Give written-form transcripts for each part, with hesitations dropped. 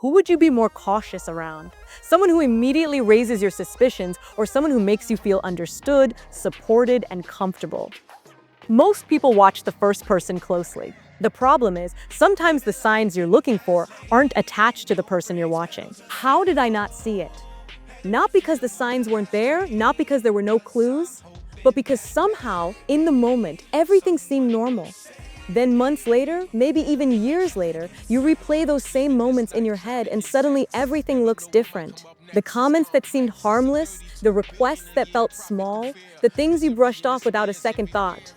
Who would you be more cautious around? Someone who immediately raises your suspicions or someone who makes you feel understood, supported, and comfortable? Most people watch the first person closely. The problem is, sometimes the signs you're looking for aren't attached to the person you're watching. How did I not see it? Not because the signs weren't there, not because there were no clues, but because somehow, in the moment, everything seemed normal. Then months later, maybe even years later, you replay those same moments in your head and suddenly everything looks different. The comments that seemed harmless, the requests that felt small, the things you brushed off without a second thought.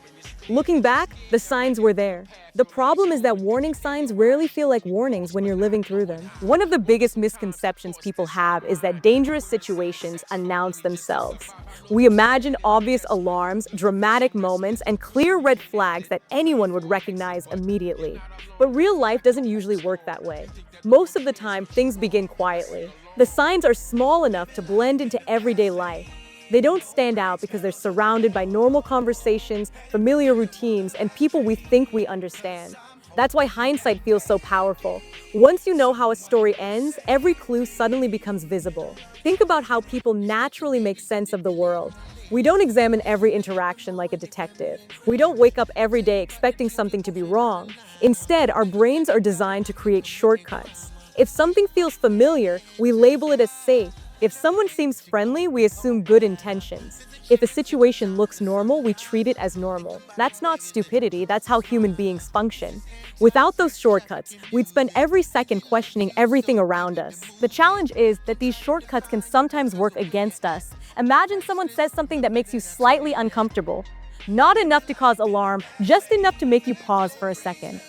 Looking back, the signs were there. The problem is that warning signs rarely feel like warnings when you're living through them. One of the biggest misconceptions people have is that dangerous situations announce themselves. We imagine obvious alarms, dramatic moments, and clear red flags that anyone would recognize immediately. But real life doesn't usually work that way. Most of the time, things begin quietly. The signs are small enough to blend into everyday life. They don't stand out because they're surrounded by normal conversations, familiar routines, and people we think we understand. That's why hindsight feels so powerful. Once you know how a story ends, every clue suddenly becomes visible. Think about how people naturally make sense of the world. We don't examine every interaction like a detective. We don't wake up every day expecting something to be wrong. Instead, our brains are designed to create shortcuts. If something feels familiar, we label it as safe. If someone seems friendly, we assume good intentions. If a situation looks normal, we treat it as normal. That's not stupidity, that's how human beings function. Without those shortcuts, we'd spend every second questioning everything around us. The challenge is that these shortcuts can sometimes work against us. Imagine someone says something that makes you slightly uncomfortable. Not enough to cause alarm, just enough to make you pause for a second.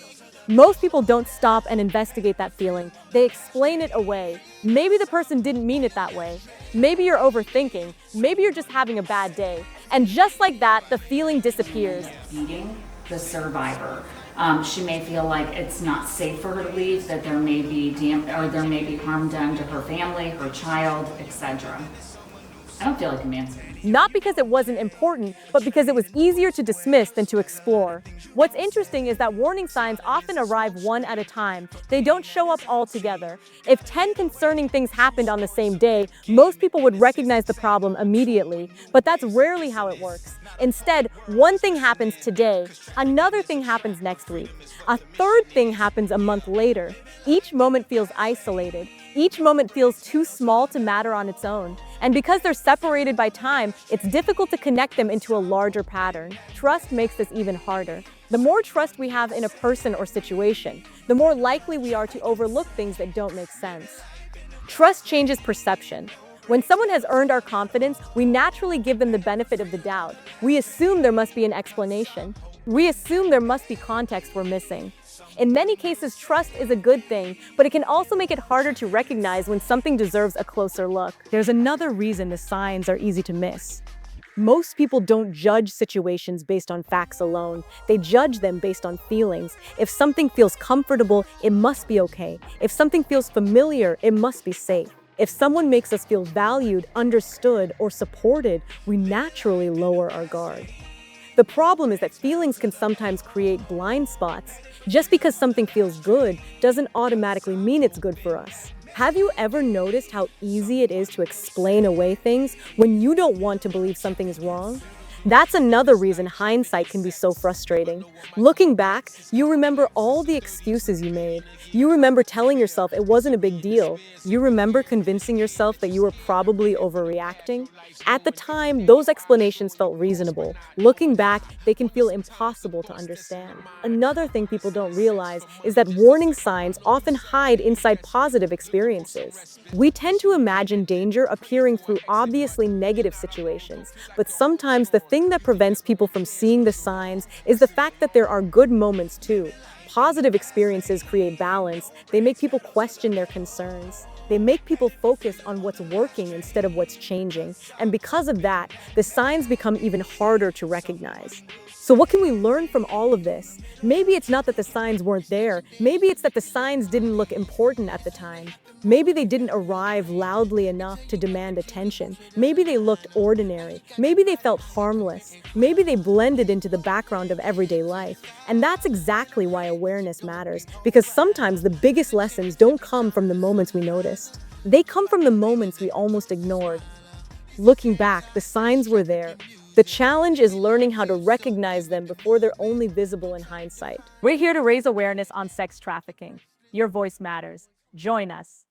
Most people don't stop and investigate that feeling. They explain it away. Maybe the person didn't mean it that way. Maybe you're overthinking. Maybe you're just having a bad day. And just like that, the feeling disappears. Beating the survivor. She may feel like it's not safe for her to leave, that there may be there may be harm done to her family, her child, etc. I don't feel like I'm answering. Not because it wasn't important, but because it was easier to dismiss than to explore. What's interesting is that warning signs often arrive one at a time. They don't show up all together. If 10 concerning things happened on the same day, most people would recognize the problem immediately. But that's rarely how it works. Instead, one thing happens today, another thing happens next week, a third thing happens a month later. Each moment feels isolated. Each moment feels too small to matter on its own. And because they're separated by time, it's difficult to connect them into a larger pattern. Trust makes this even harder. The more trust we have in a person or situation, the more likely we are to overlook things that don't make sense. Trust changes perception. When someone has earned our confidence, we naturally give them the benefit of the doubt. We assume there must be an explanation. We assume there must be context we're missing. In many cases, trust is a good thing, but it can also make it harder to recognize when something deserves a closer look. There's another reason the signs are easy to miss. Most people don't judge situations based on facts alone. They judge them based on feelings. If something feels comfortable, it must be okay. If something feels familiar, it must be safe. If someone makes us feel valued, understood, or supported, we naturally lower our guard. The problem is that feelings can sometimes create blind spots. Just because something feels good doesn't automatically mean it's good for us. Have you ever noticed how easy it is to explain away things when you don't want to believe something is wrong? That's another reason hindsight can be so frustrating. Looking back, you remember all the excuses you made. You remember telling yourself it wasn't a big deal. You remember convincing yourself that you were probably overreacting. At the time, those explanations felt reasonable. Looking back, they can feel impossible to understand. Another thing people don't realize is that warning signs often hide inside positive experiences. We tend to imagine danger appearing through obviously negative situations, but sometimes the thing that prevents people from seeing the signs is the fact that there are good moments too. Positive experiences create balance. They make people question their concerns. They make people focus on what's working instead of what's changing. And because of that, the signs become even harder to recognize. So what can we learn from all of this? Maybe it's not that the signs weren't there. Maybe it's that the signs didn't look important at the time. Maybe they didn't arrive loudly enough to demand attention. Maybe they looked ordinary. Maybe they felt harmless. Maybe they blended into the background of everyday life. And that's exactly why a awareness matters, because sometimes the biggest lessons don't come from the moments we noticed. They come from the moments we almost ignored. Looking back, the signs were there. The challenge is learning how to recognize them before they're only visible in hindsight. We're here to raise awareness on sex trafficking. Your voice matters. Join us.